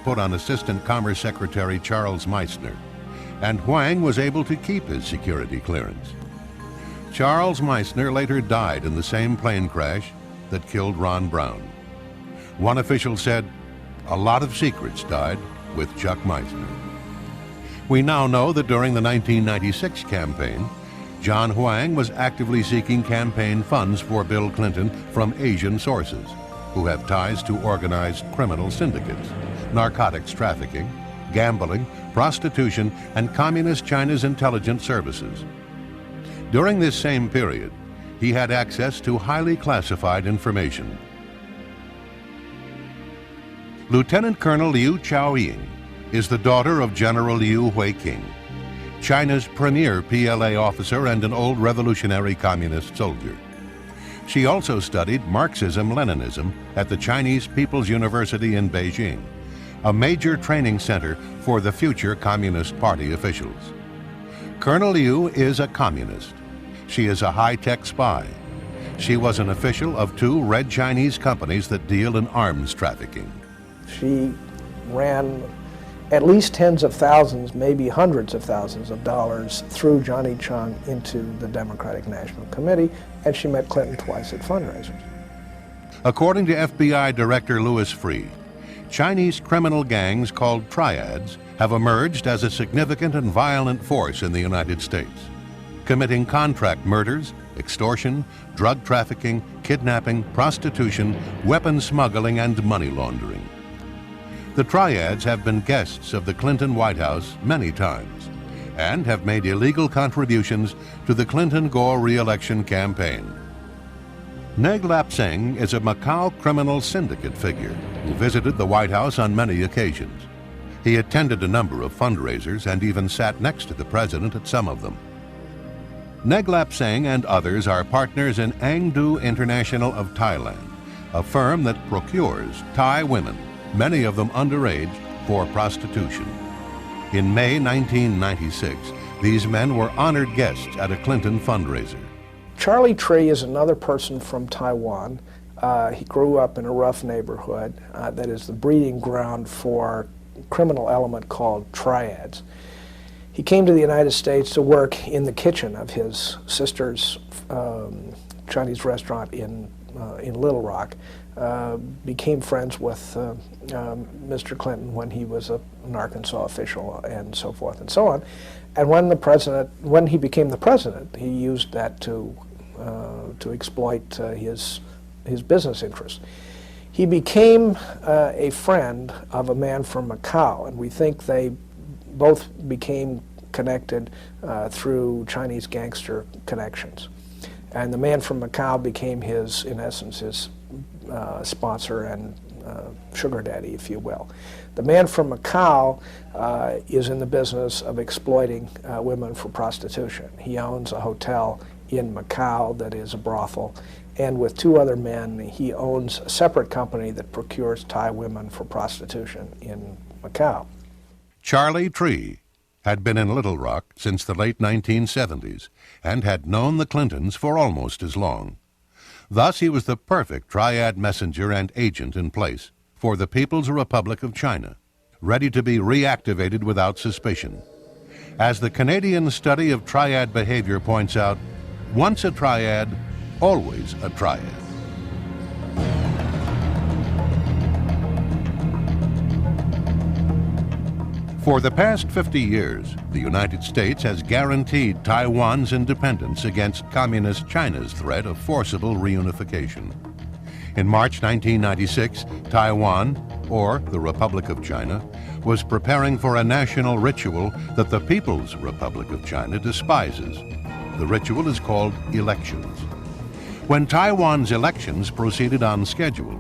put on Assistant Commerce Secretary Charles Meissner, and Huang was able to keep his security clearance. Charles Meissner later died in the same plane crash that killed Ron Brown. One official said, "A lot of secrets died with Chuck Meissner." We now know that during the 1996 campaign, John Huang was actively seeking campaign funds for Bill Clinton from Asian sources, who have ties to organized criminal syndicates, narcotics trafficking, gambling, prostitution, and Communist China's intelligence services. During this same period, he had access to highly classified information. Lieutenant Colonel Liu Chaoying is the daughter of General Liu Huiqing, China's premier PLA officer and an old revolutionary communist soldier. She also studied Marxism-Leninism at the Chinese People's University in Beijing, a major training center for the future Communist Party officials. Colonel Liu is a communist. She is a high-tech spy. She was an official of 2 red Chinese companies that deal in arms trafficking. She ran at least tens of thousands, maybe hundreds of thousands of dollars through Johnny Chung into the Democratic National Committee, and she met Clinton twice at fundraisers. According to FBI Director Louis Freeh, Chinese criminal gangs called triads have emerged as a significant and violent force in the United States, committing contract murders, extortion, drug trafficking, kidnapping, prostitution, weapons smuggling, and money laundering. The triads have been guests of the Clinton White House many times and have made illegal contributions to the Clinton-Gore re-election campaign. Neg Lap Seng is a Macau criminal syndicate figure who visited the White House on many occasions. He attended a number of fundraisers and even sat next to the president at some of them. Neg Lap Seng and others are partners in Angdu International of Thailand, a firm that procures Thai women, many of them underage, for prostitution. In May 1996, these men were honored guests at a Clinton fundraiser. Charlie Tree is another person from Taiwan. He grew up in a rough neighborhood that is the breeding ground for a criminal element called triads. He came to the United States to work in the kitchen of his sister's Chinese restaurant in Little Rock. Became friends with Mr. Clinton when he was an Arkansas official, and so forth and so on. And when he became the president, he used that to exploit his business interests. He became a friend of a man from Macau, and we think they both became connected through Chinese gangster connections. And the man from Macau became his, in essence, his sponsor and sugar daddy, if you will. The man from Macau is in the business of exploiting women for prostitution. He owns a hotel in Macau that is a brothel, and with 2 other men, he owns a separate company that procures Thai women for prostitution in Macau. Charlie Tree had been in Little Rock since the late 1970s and had known the Clintons for almost as long. Thus, he was the perfect triad messenger and agent in place for the People's Republic of China, ready to be reactivated without suspicion. As the Canadian study of triad behavior points out, once a triad, always a triad. For the past 50 years, the United States has guaranteed Taiwan's independence against Communist China's threat of forcible reunification. In March 1996, Taiwan, or the Republic of China, was preparing for a national ritual that the People's Republic of China despises. The ritual is called elections. When Taiwan's elections proceeded on schedule,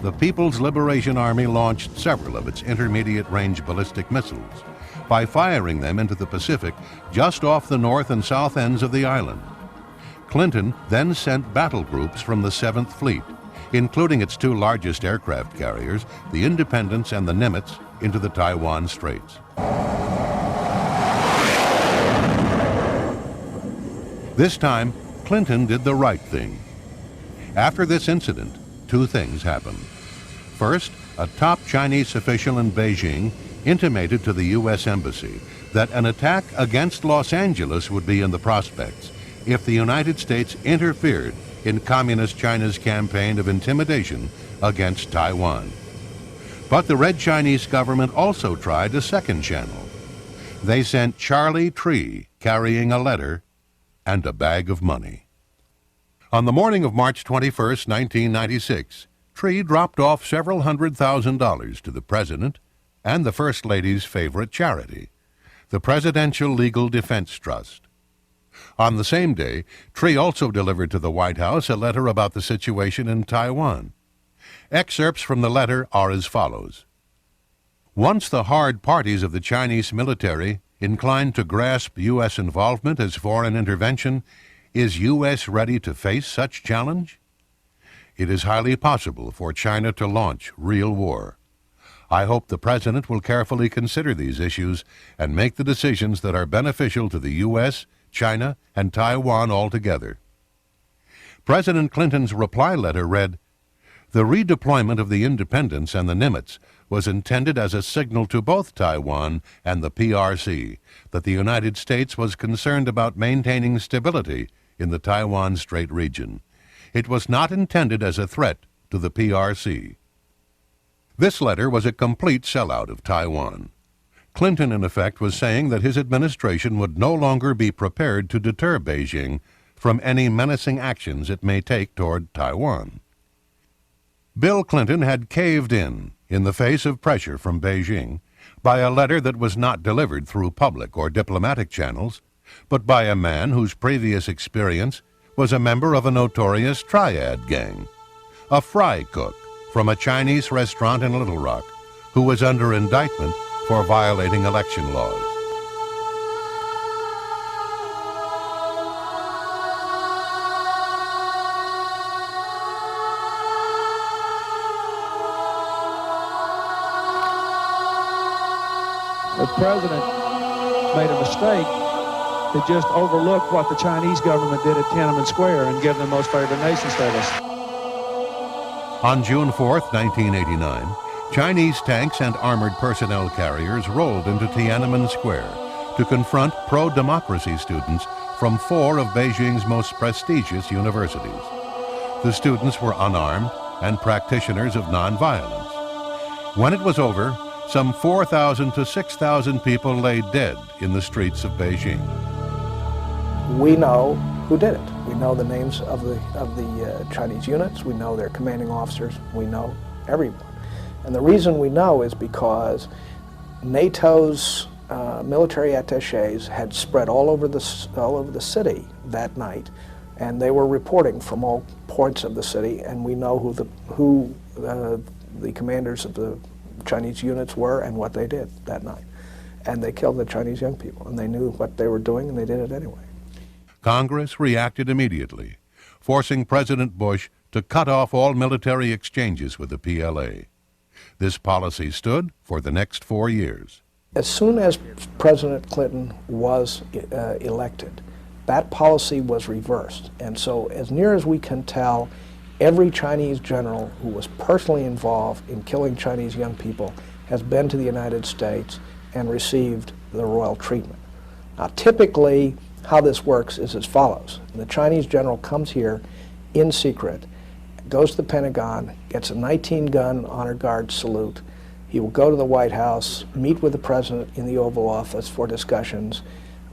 the People's Liberation Army launched several of its intermediate-range ballistic missiles by firing them into the Pacific just off the north and south ends of the island. Clinton then sent battle groups from the 7th Fleet, including its 2 largest aircraft carriers, the Independence and the Nimitz, into the Taiwan Straits. This time, Clinton did the right thing. After this incident, 2 things happened. First, a top Chinese official in Beijing intimated to the U.S. Embassy that an attack against Los Angeles would be in the prospects if the United States interfered in Communist China's campaign of intimidation against Taiwan. But the Red Chinese government also tried a second channel. They sent Charlie Tree carrying a letter and a bag of money. On the morning of March 21, 1996, Tree dropped off several $100,000 to the President and the First Lady's favorite charity, the Presidential Legal Defense Trust. On the same day, Tree also delivered to the White House a letter about the situation in Taiwan. Excerpts from the letter are as follows. Once the hard parties of the Chinese military inclined to grasp U.S. involvement as foreign intervention, is U.S. ready to face such challenge? It is highly possible for China to launch real war. I hope the President will carefully consider these issues and make the decisions that are beneficial to the U.S., China, and Taiwan altogether. President Clinton's reply letter read, "The redeployment of the Independents and the Nimitz was intended as a signal to both Taiwan and the PRC that the United States was concerned about maintaining stability in the Taiwan Strait region. It was not intended as a threat to the PRC." This letter was a complete sellout of Taiwan. Clinton, in effect, was saying that his administration would no longer be prepared to deter Beijing from any menacing actions it may take toward Taiwan. Bill Clinton had caved in the face of pressure from Beijing, by a letter that was not delivered through public or diplomatic channels, but by a man whose previous experience was a member of a notorious triad gang, a fry cook from a Chinese restaurant in Little Rock, who was under indictment for violating election laws. The president made a mistake to just overlook what the Chinese government did at Tiananmen Square and give them most favored nation status. On June 4, 1989, Chinese tanks and armored personnel carriers rolled into Tiananmen Square to confront pro-democracy students from 4 of Beijing's most prestigious universities. The students were unarmed and practitioners of nonviolence. When it was over, some 4,000 to 6,000 people lay dead in the streets of Beijing. We know who did it. We know the names of the Chinese units. We know their commanding officers. We know everyone. And the reason we know is because NATO's military attaches had spread all over the city that night, and they were reporting from all points of the city. And we know who the commanders of the Chinese units were and what they did that night. And they killed the Chinese young people, and they knew what they were doing, and they did it anyway. Congress reacted immediately, forcing President Bush to cut off all military exchanges with the PLA. This policy stood for the next 4 years. As soon as President Clinton was elected, that policy was reversed. And so, as near as we can tell, every Chinese general who was personally involved in killing Chinese young people has been to the United States and received the royal treatment. Now, typically, how this works is as follows. The Chinese general comes here in secret, goes to the Pentagon, gets a 19-gun honor guard salute. He will go to the White House, meet with the president in the Oval Office for discussions.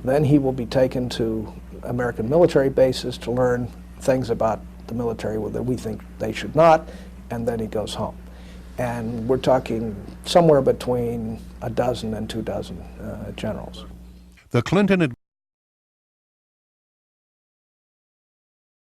Then he will be taken to American military bases to learn things about the military that we think they should not, and then he goes home. And we're talking somewhere between a dozen and 2 dozen generals. The Clinton